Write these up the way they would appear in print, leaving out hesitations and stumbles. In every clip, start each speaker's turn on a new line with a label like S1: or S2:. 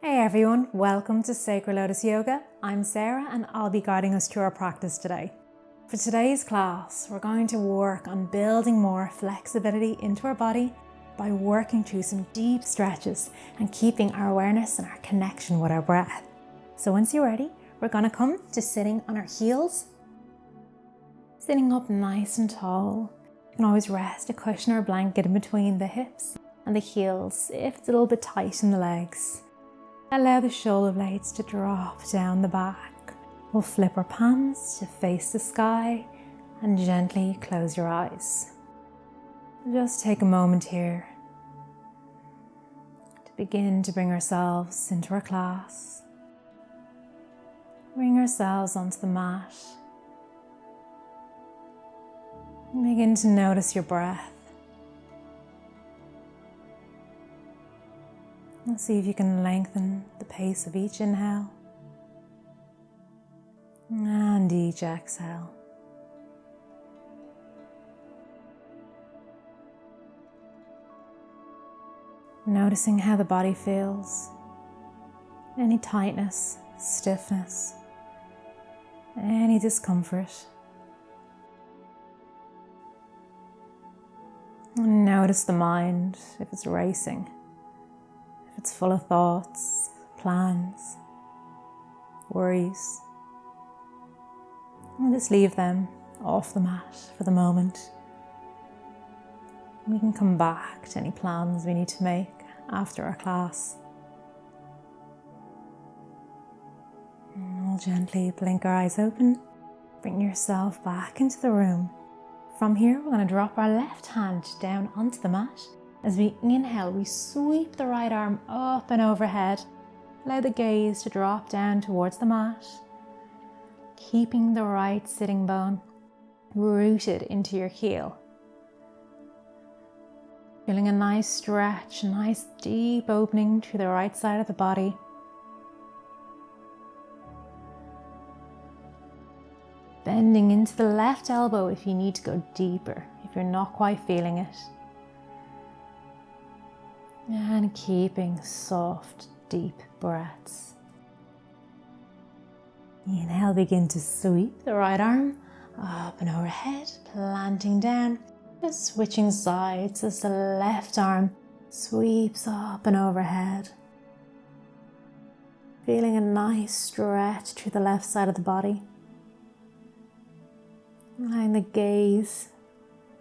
S1: Hey everyone, welcome to Sacred Lotus Yoga. I'm Sarah and I'll be guiding us through our practice today. For today's class, we're going to work on building more flexibility into our body by working through some deep stretches and keeping our awareness and our connection with our breath. So once you're ready, we're going to come to sitting on our heels, sitting up nice and tall. You can always rest a cushion or a blanket in between the hips and the heels if it's a little bit tight in the legs. Allow the shoulder blades to drop down the back. We'll flip our palms to face the sky and gently close your eyes. Just take a moment here to begin to bring ourselves into our class. Bring ourselves onto the mat. And begin to notice your breath. And see if you can lengthen the pace of each inhale and each exhale. Noticing how the body feels, any tightness, stiffness, any discomfort. And notice the mind if it's racing. If it's full of thoughts, plans, worries, and just leave them off the mat for the moment. We can come back to any plans we need to make after our class. And we'll gently blink our eyes open, bring yourself back into the room. From here, we're going to drop our left hand down onto the mat. As we inhale, we sweep the right arm up and overhead. Allow the gaze to drop down towards the mat, keeping the right sitting bone rooted into your heel. Feeling a nice stretch, a nice deep opening to the right side of the body. Bending into the left elbow if you need to go deeper, if you're not quite feeling it. And keeping soft, deep breaths. Inhale, begin to sweep the right arm up and overhead, planting down, just switching sides as the left arm sweeps up and overhead. Feeling a nice stretch through the left side of the body. Allowing the gaze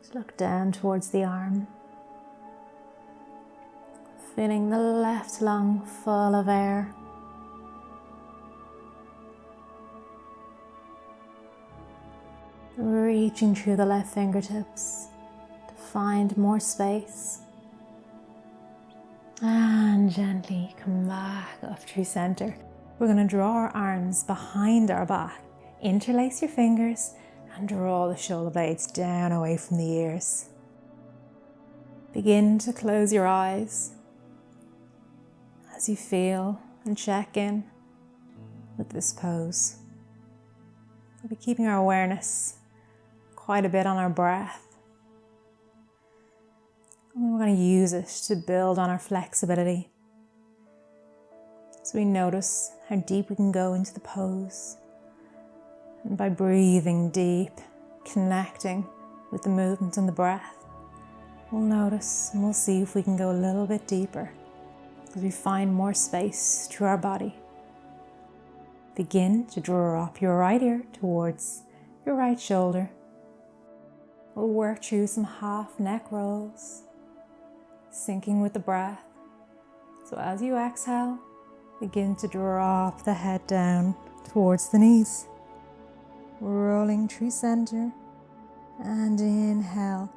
S1: to look down towards the arm. Filling the left lung full of air. Reaching through the left fingertips to find more space. And gently come back up through center. We're going to draw our arms behind our back. Interlace your fingers and draw the shoulder blades down away from the ears. Begin to close your eyes. As you feel and check in with this pose. We'll be keeping our awareness quite a bit on our breath. And we're going to use it to build on our flexibility. So we notice how deep we can go into the pose. And by breathing deep, connecting with the movement and the breath, we'll notice and we'll see if we can go a little bit deeper. As we find more space through our body. Begin to drop your right ear towards your right shoulder. We'll work through some half neck rolls, syncing with the breath. So as you exhale, begin to drop the head down towards the knees. Rolling through center, and inhale,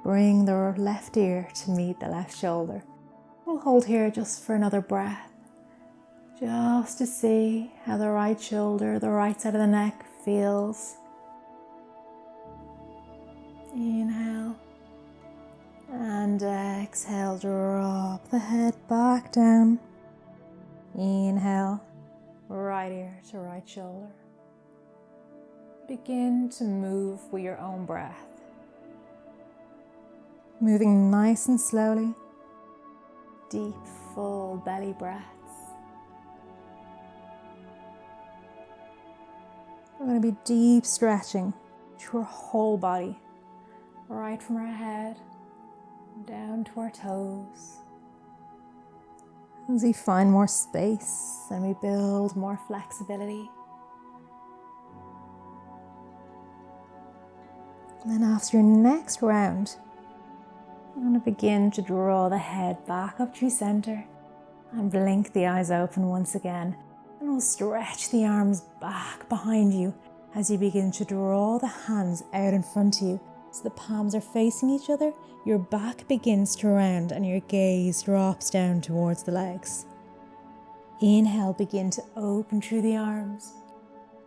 S1: bring the left ear to meet the left shoulder. We'll hold here just for another breath, just to see how the right shoulder, the right side of the neck feels. Inhale and exhale, drop the head back down. Inhale, right ear to right shoulder. Begin to move with your own breath. Moving nice and slowly. Deep, full belly breaths. We're going to be deep stretching through our whole body, right from our head down to our toes. As we find more space and we build more flexibility. And then after your next round, I'm going to begin to draw the head back up through center and blink the eyes open once again. And we'll stretch the arms back behind you as you begin to draw the hands out in front of you. So the palms are facing each other, your back begins to round and your gaze drops down towards the legs. Inhale, begin to open through the arms.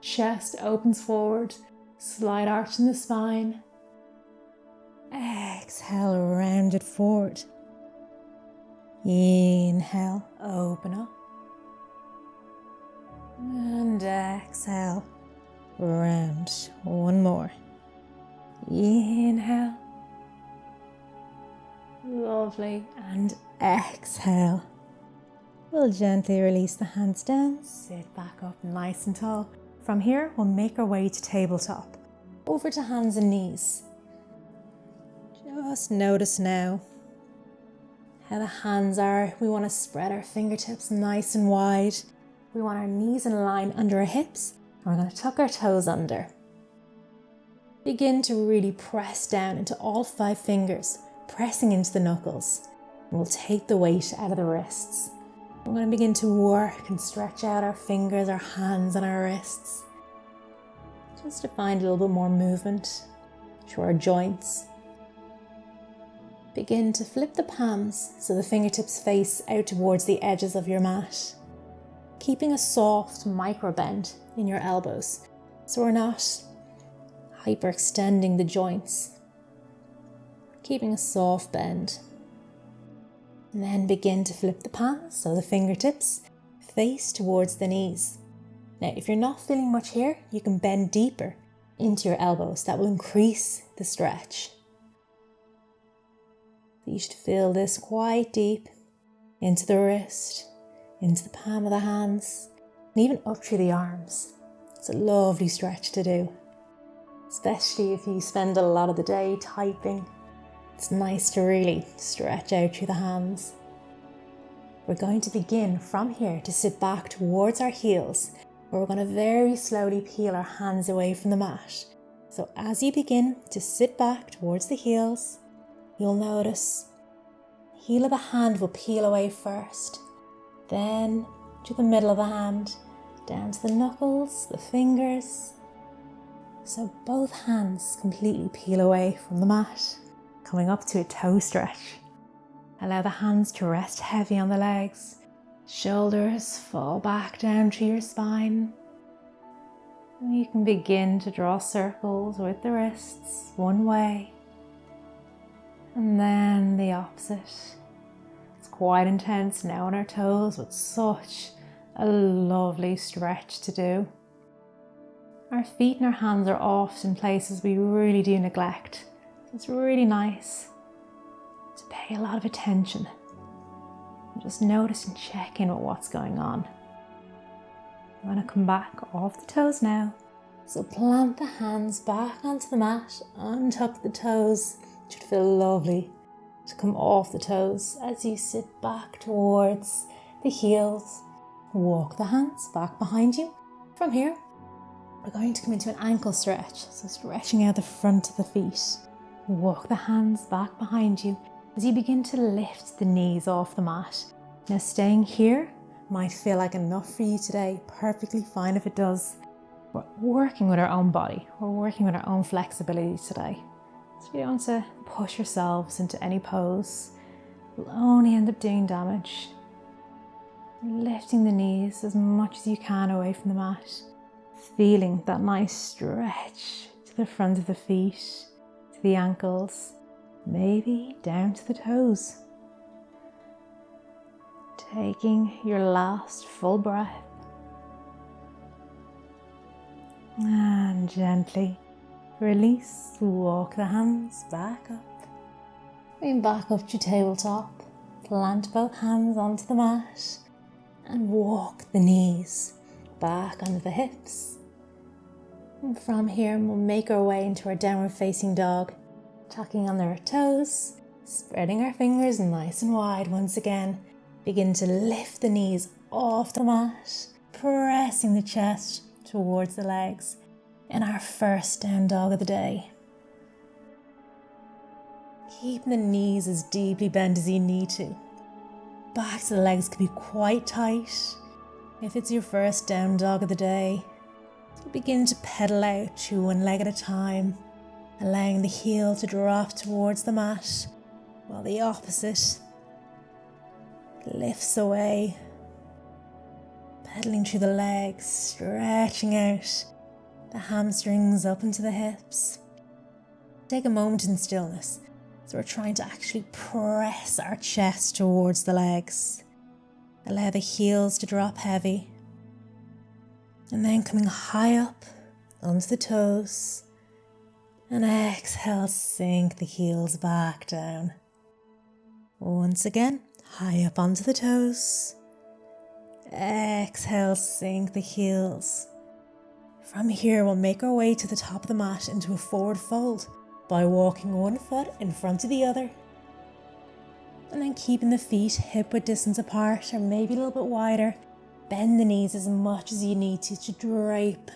S1: Chest opens forward, slight arch in the spine. Exhale, round it forward. Inhale, open up. And exhale, round. One more. Inhale. Lovely. And exhale. We'll gently release the hands down, sit back up nice and tall. From here, we'll make our way to tabletop. Over to hands and knees. Just notice now how the hands are. We want to spread our fingertips nice and wide. We want our knees in line under our hips. And we're going to tuck our toes under. Begin to really press down into all 5 fingers, pressing into the knuckles. And we'll take the weight out of the wrists. We're going to begin to work and stretch out our fingers, our hands and our wrists. Just to find a little bit more movement through our joints. Begin to flip the palms so the fingertips face out towards the edges of your mat. Keeping a soft micro bend in your elbows so we're not hyperextending the joints. Keeping a soft bend. And then begin to flip the palms so the fingertips face towards the knees. Now, if you're not feeling much here, you can bend deeper into your elbows. That will increase the stretch. You should feel this quite deep into the wrist, into the palm of the hands, and even up through the arms. It's a lovely stretch to do, especially if you spend a lot of the day typing. It's nice to really stretch out through the hands. We're going to begin from here to sit back towards our heels, where we're going to very slowly peel our hands away from the mat. So as you begin to sit back towards the heels, you'll notice the heel of the hand will peel away first, then to the middle of the hand, down to the knuckles, the fingers. So both hands completely peel away from the mat, coming up to a toe stretch. Allow the hands to rest heavy on the legs. Shoulders fall back down to your spine. And you can begin to draw circles with the wrists one way and then the opposite. It's quite intense now on our toes, but such a lovely stretch to do. Our feet and our hands are often places we really do neglect. It's really nice to pay a lot of attention and just notice and check in with what's going on. I'm going to come back off the toes now. So plant the hands back onto the mat, untuck the toes. It should feel lovely to come off the toes as you sit back towards the heels. Walk the hands back behind you. From here, we're going to come into an ankle stretch. So stretching out the front of the feet. Walk the hands back behind you as you begin to lift the knees off the mat. Now staying here might feel like enough for you today. Perfectly fine if it does. We're working with our own body. We're working with our own flexibility today. So you don't want to push yourselves into any pose. You'll only end up doing damage. Lifting the knees as much as you can away from the mat. Feeling that nice stretch to the front of the feet, to the ankles, maybe down to the toes. Taking your last full breath. And gently release, walk the hands back up. Bring back up to tabletop. Plant both hands onto the mat and walk the knees back under the hips. And from here, we'll make our way into our downward facing dog, tucking under our toes, spreading our fingers nice and wide once again. Begin to lift the knees off the mat, pressing the chest towards the legs in our first down dog of the day. Keeping the knees as deeply bent as you need to. Back to the legs can be quite tight. If it's your first down dog of the day, begin to pedal out to one leg at a time, allowing the heel to drop towards the mat while the opposite lifts away. Pedaling through the legs, stretching out the hamstrings up into the hips. Take a moment in stillness. So we're trying to actually press our chest towards the legs. Allow the heels to drop heavy. And then coming high up onto the toes. And exhale, sink the heels back down. Once again, high up onto the toes. Exhale, sink the heels. From here, we'll make our way to the top of the mat into a forward fold by walking one foot in front of the other. And then keeping the feet hip-width distance apart or maybe a little bit wider. Bend the knees as much as you need to drape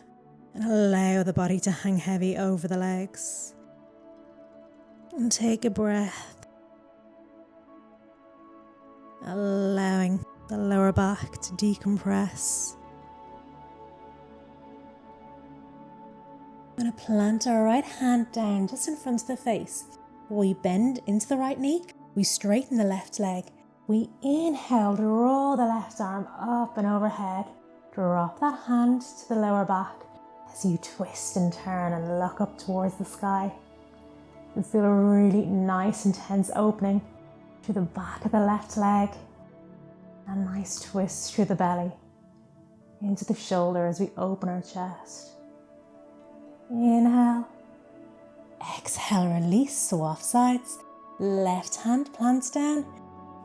S1: and allow the body to hang heavy over the legs. And take a breath, allowing the lower back to decompress. I'm going to plant our right hand down just in front of the face. We bend into the right knee, we straighten the left leg. We inhale, draw the left arm up and overhead. Drop that hand to the lower back as you twist and turn and look up towards the sky. You feel a really nice intense opening through the back of the left leg. A nice twist through the belly, into the shoulder as we open our chest. Inhale. Exhale, release, soft sides. Left hand plants down.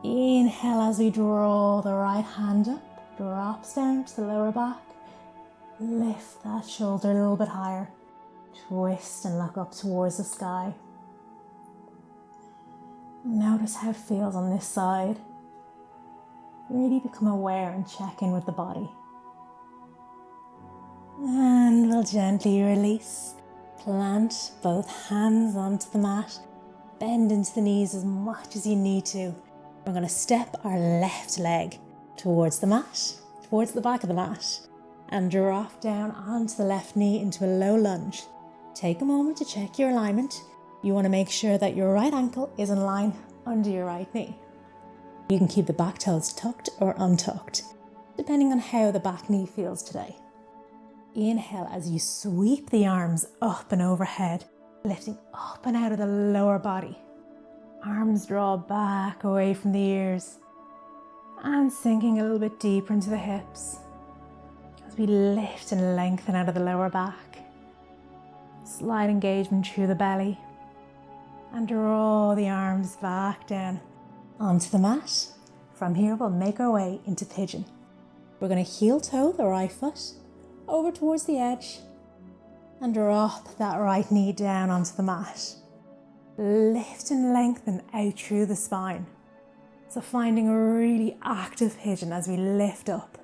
S1: Inhale as we draw the right hand up, drops down to the lower back. Lift that shoulder a little bit higher. Twist and look up towards the sky. Notice how it feels on this side. Really become aware and check in with the body. And we'll gently release. Plant both hands onto the mat. Bend into the knees as much as you need to. We're going to step our left leg towards the mat, towards the back of the mat, and drop down onto the left knee into a low lunge. Take a moment to check your alignment. You want to make sure that your right ankle is in line under your right knee. You can keep the back toes tucked or untucked, depending on how the back knee feels today. Inhale as you sweep the arms up and overhead, lifting up and out of the lower body. Arms draw back away from the ears and sinking a little bit deeper into the hips as we lift and lengthen out of the lower back. Slight engagement through the belly and draw the arms back down onto the mat. From here, we'll make our way into pigeon. We're going to heel toe the right foot over towards the edge and drop that right knee down onto the mat. Lift and lengthen out through the spine. So finding a really active pigeon as we lift up.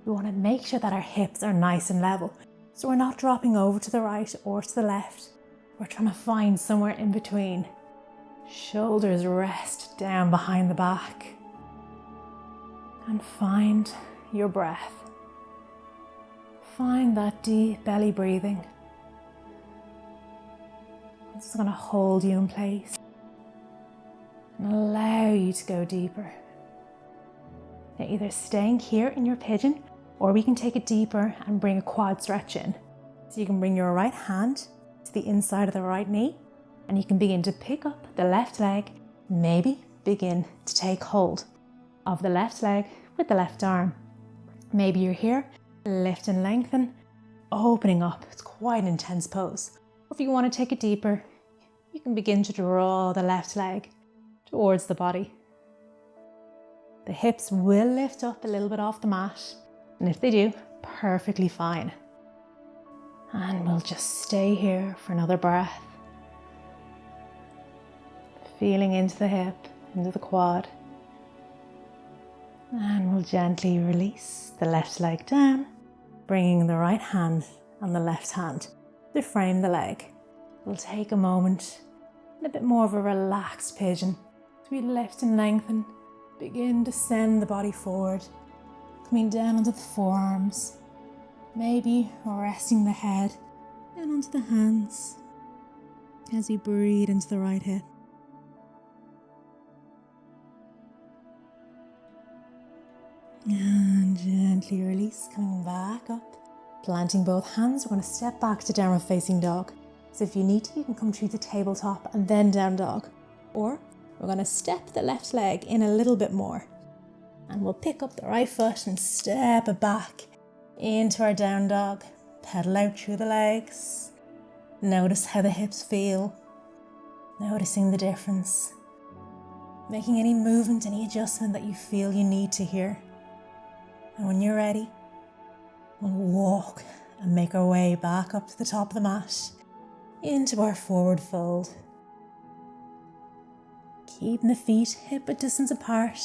S1: We want to make sure that our hips are nice and level. So we're not dropping over to the right or to the left. We're trying to find somewhere in between. Shoulders rest down behind the back. And find your breath. Find that deep belly breathing. I'm just going to hold you in place and allow you to go deeper. Now either staying here in your pigeon, or we can take it deeper and bring a quad stretch in. So you can bring your right hand to the inside of the right knee, and you can begin to pick up the left leg, maybe begin to take hold of the left leg with the left arm. Maybe you're here, lift and lengthen, opening up. It's quite an intense pose. If you want to take it deeper, you can begin to draw the left leg towards the body. The hips will lift up a little bit off the mat, and if they do, perfectly fine. And we'll just stay here for another breath. Feeling into the hip, into the quad. And we'll gently release the left leg down, bringing the right hand and the left hand to frame the leg. We'll take a moment in a bit more of a relaxed pigeon. So we lift and lengthen, begin to send the body forward, coming down onto the forearms, maybe resting the head down onto the hands as you breathe into the right hip. And gently release, coming back up. Planting both hands, we're going to step back to downward facing dog. So if you need to, you can come through the tabletop and then down dog. Or we're going to step the left leg in a little bit more. And we'll pick up the right foot and step it back into our down dog. Pedal out through the legs. Notice how the hips feel. Noticing the difference. Making any movement, any adjustment that you feel you need to here. And when you're ready, we'll walk and make our way back up to the top of the mat into our forward fold. Keeping the feet hip width distance apart.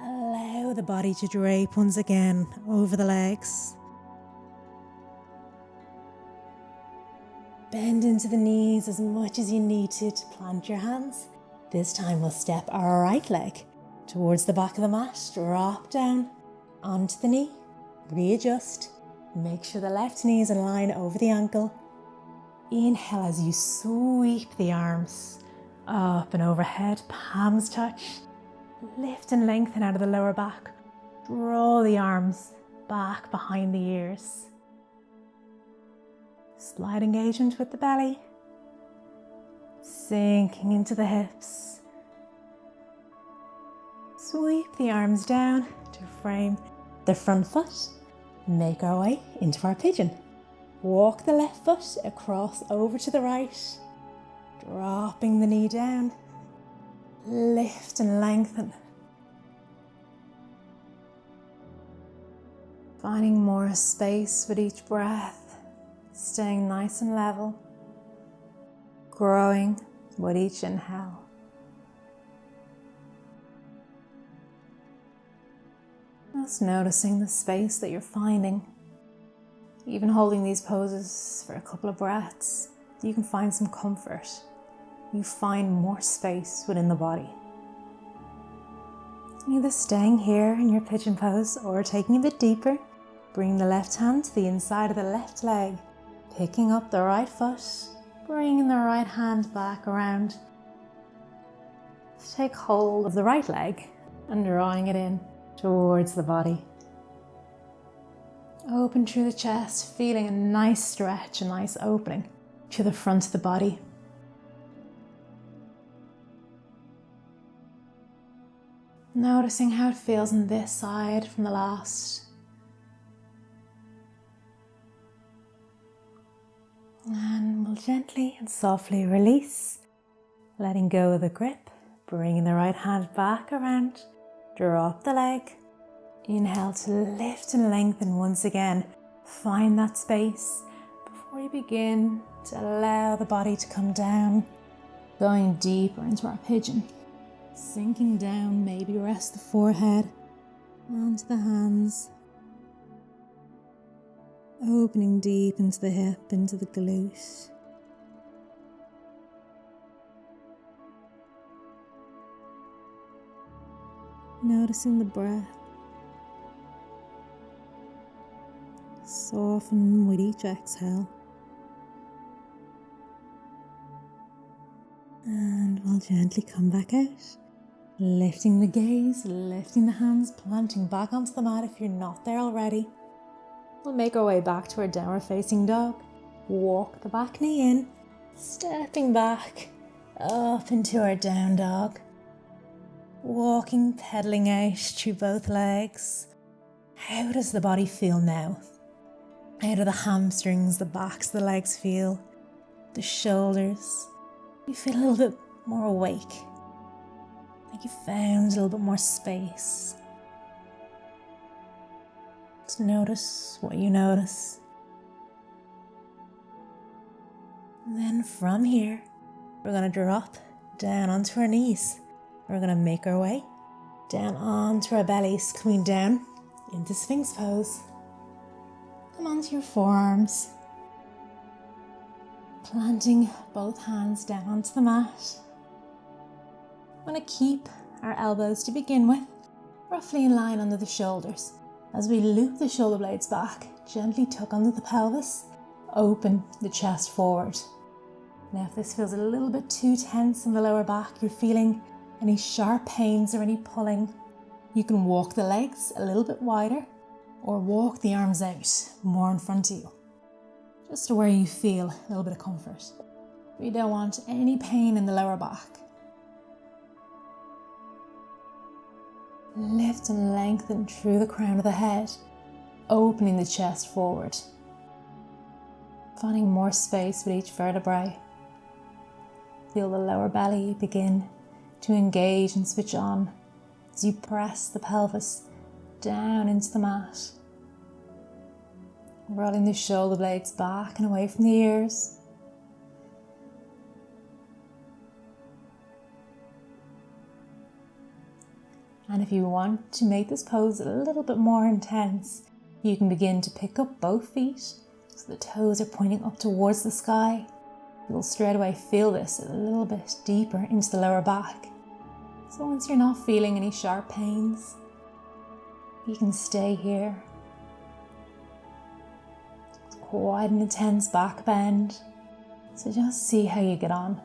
S1: Allow the body to drape once again over the legs. Bend into the knees as much as you need to plant your hands. This time we'll step our right leg towards the back of the mat, drop down onto the knee, readjust, make sure the left knee is in line over the ankle. Inhale as you sweep the arms up and overhead, palms touch. Lift and lengthen out of the lower back. Draw the arms back behind the ears. Slight engagement with the belly. Sinking into the hips. Sweep the arms down to frame the front foot. Make our way into our pigeon. Walk the left foot across over to the right. Dropping the knee down. Lift and lengthen. Finding more space with each breath. Staying nice and level. Growing with each inhale. Just noticing the space that you're finding. Even holding these poses for a couple of breaths, you can find some comfort. You find more space within the body. Either staying here in your pigeon pose or taking a bit deeper, bring the left hand to the inside of the left leg, picking up the right foot, bringing the right hand back around. Take hold of the right leg and drawing it in towards the body. Open through the chest, feeling a nice stretch, a nice opening to the front of the body. Noticing how it feels on this side from the last. And we'll gently and softly release, letting go of the grip, bringing the right hand back around, drop the leg. Inhale to lift and lengthen once again. Find that space before you begin to allow the body to come down, going deeper into our pigeon. Sinking down, maybe rest the forehead onto the hands. Opening deep into the hip, into the glute. Noticing the breath. Soften with each exhale. And we'll gently come back out. Lifting the gaze, lifting the hands, planting back onto the mat if you're not there already. We'll make our way back to our downward facing dog. Walk the back knee in, stepping back up into our down dog. Walking, pedaling out through both legs. How does the body feel now? How do the hamstrings, the backs of the legs feel? The shoulders? You feel a little bit more awake. Like you found a little bit more space. Just notice what you notice. And then from here, we're going to drop down onto our knees. We're going to make our way down onto our bellies, coming down into Sphinx pose. Come onto your forearms, planting both hands down onto the mat. We're going to keep our elbows to begin with, roughly in line under the shoulders. As we loop the shoulder blades back, gently tuck under the pelvis, open the chest forward. Now if this feels a little bit too tense in the lower back, you're feeling any sharp pains or any pulling, you can walk the legs a little bit wider or walk the arms out more in front of you, just to where you feel a little bit of comfort. We don't want any pain in the lower back. Lift and lengthen through the crown of the head, opening the chest forward, finding more space with each vertebrae. Feel the lower belly begin to engage and switch on as you press the pelvis down into the mat. Rolling the shoulder blades back and away from the ears. And if you want to make this pose a little bit more intense, you can begin to pick up both feet so the toes are pointing up towards the sky. You'll straight away feel this a little bit deeper into the lower back. So once you're not feeling any sharp pains, you can stay here. It's quite an intense back bend, so just see how you get on.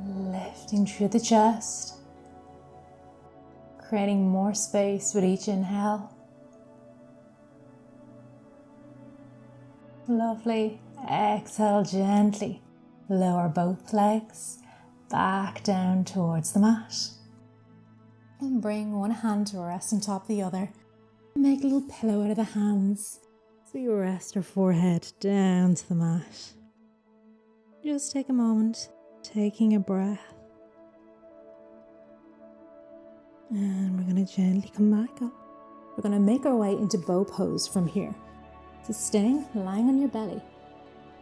S1: Lifting through the chest, creating more space with each inhale. Lovely. Exhale gently. Lower both legs back down towards the mat. And bring one hand to rest on top of the other. Make a little pillow out of the hands. So you rest your forehead down to the mat. Just take a moment, taking a breath. And we're going to gently come back up. We're going to make our way into bow pose from here. So staying lying on your belly.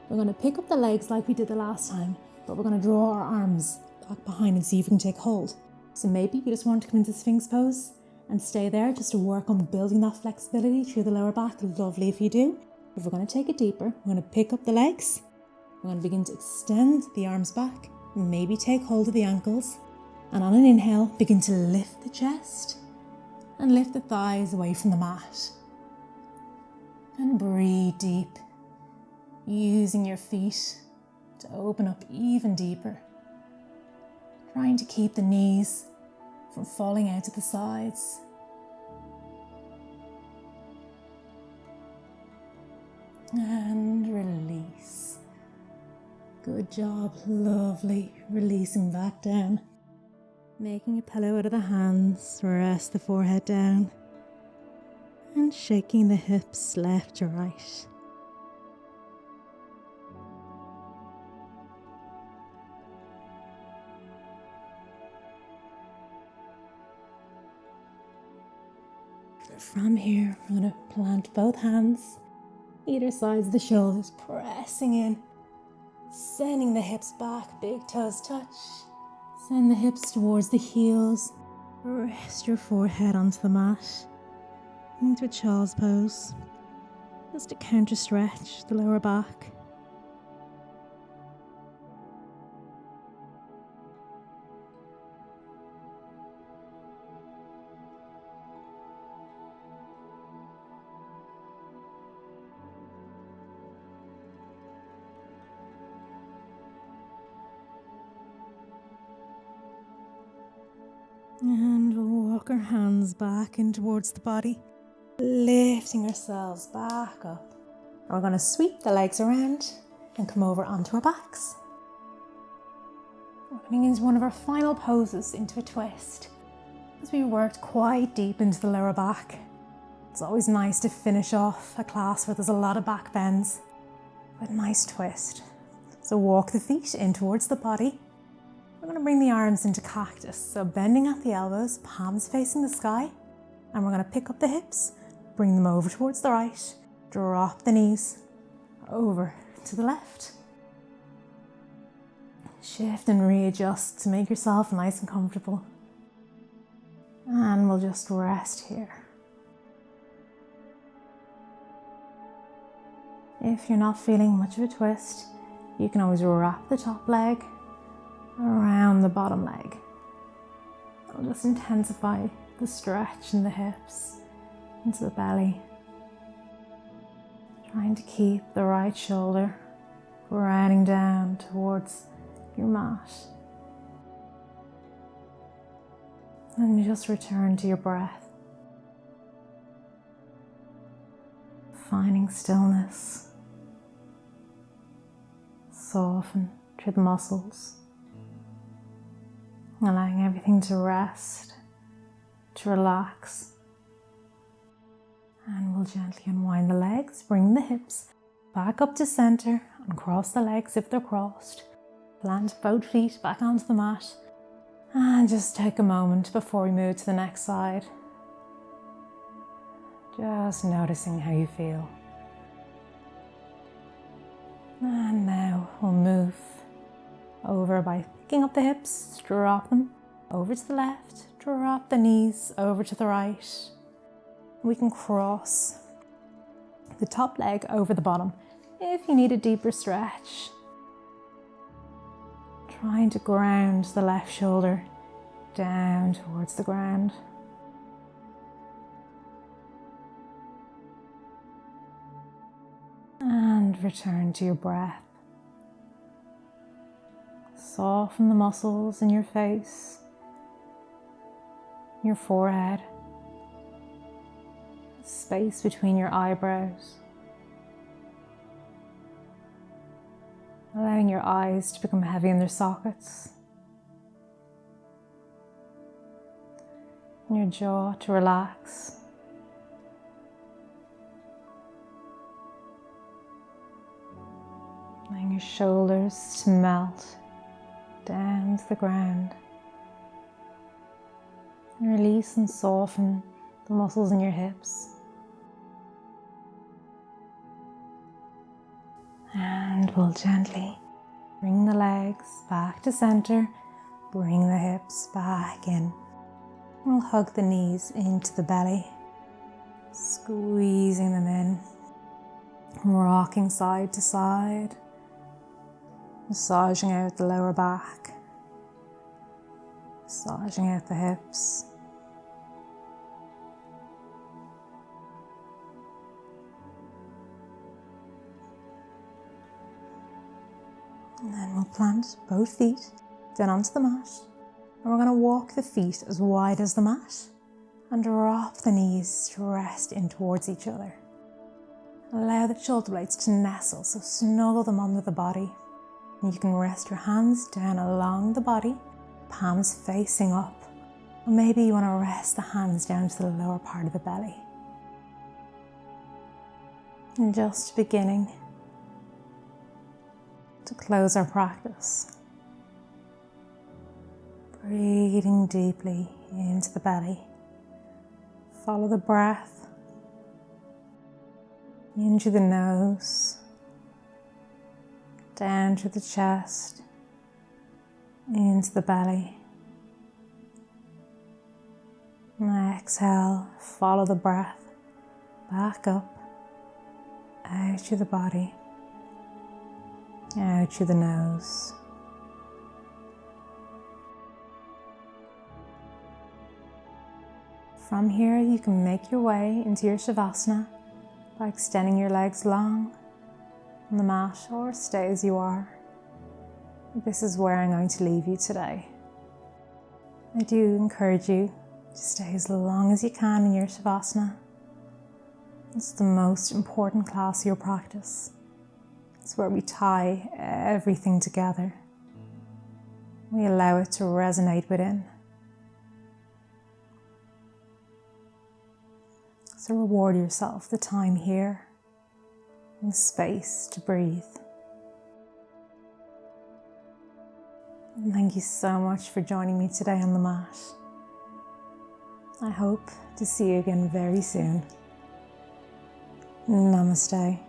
S1: We're going to pick up the legs like we did the last time, but we're going to draw our arms back behind and see if we can take hold. So maybe you just want to come into Sphinx pose and stay there just to work on building that flexibility through the lower back. Lovely if you do. If we're going to take it deeper, we're going to pick up the legs. We're going to begin to extend the arms back, maybe take hold of the ankles, and on an inhale, begin to lift the chest and lift the thighs away from the mat. And breathe deep, using your feet to open up even deeper. Trying to keep the knees from falling out to the sides. And release. Good job, lovely. Releasing back down. Making a pillow out of the hands, rest the forehead down. And shaking the hips left to right. From here, we're going to plant both hands, either sides of the shoulders, pressing in, sending the hips back, big toes touch. Send the hips towards the heels. Rest your forehead onto the mat. Into a child's pose, just to counter stretch the lower back. And we'll walk our hands back in towards the body. Lifting ourselves back up. And we're going to sweep the legs around and come over onto our backs. We're coming into one of our final poses, into a twist. As we worked quite deep into the lower back. It's always nice to finish off a class where there's a lot of back bends with a nice twist. So walk the feet in towards the body. We're going to bring the arms into cactus. So bending at the elbows, palms facing the sky. And we're going to pick up the hips. Bring them over towards the right drop the knees over to the left. Shift and readjust to make yourself nice and comfortable. And we'll just rest here. If you're not feeling much of a twist, you can always wrap the top leg around the bottom leg. It'll just intensify the stretch in the hips into the belly. Trying to keep the right shoulder grounding down towards your mat. And just return to your breath. Finding stillness. Soften through the muscles. Allowing everything to rest, to relax. And we'll gently unwind the legs, bring the hips back up to center and cross the legs if they're crossed. Plant both feet back onto the mat and just take a moment before we move to the next side. Just noticing how you feel. And now we'll move over by picking up the hips, drop them over to the left, drop the knees over to the right. We can cross the top leg over the bottom if you need a deeper stretch. Trying to ground the left shoulder down towards the ground. And return to your breath. Soften the muscles in your face, your forehead, space between your eyebrows. Allowing your eyes to become heavy in their sockets. And your jaw to relax. Allowing your shoulders to melt down to the ground. And release and soften the muscles in your hips. And we'll gently bring the legs back to center, bring the hips back in. We'll hug the knees into the belly, squeezing them in, rocking side to side, massaging out the lower back, massaging out the hips. And then we'll plant both feet down onto the mat. And we're going to walk the feet as wide as the mat and drop the knees to rest in towards each other. Allow the shoulder blades to nestle, so snuggle them under the body. And you can rest your hands down along the body, palms facing up. Or maybe you want to rest the hands down to the lower part of the belly. And just beginning to close our practice. Breathing deeply into the belly. Follow the breath into the nose, down to the chest, into the belly. And exhale, follow the breath back up, out through the body, out through the nose. From here, you can make your way into your Shavasana by extending your legs long on the mat or stay as you are. This is where I'm going to leave you today. I do encourage you to stay as long as you can in your Shavasana. It's the most important class of your practice. It's where we tie everything together. We allow it to resonate within. So reward yourself the time here and space to breathe. And thank you so much for joining me today on the mat. I hope to see you again very soon. Namaste.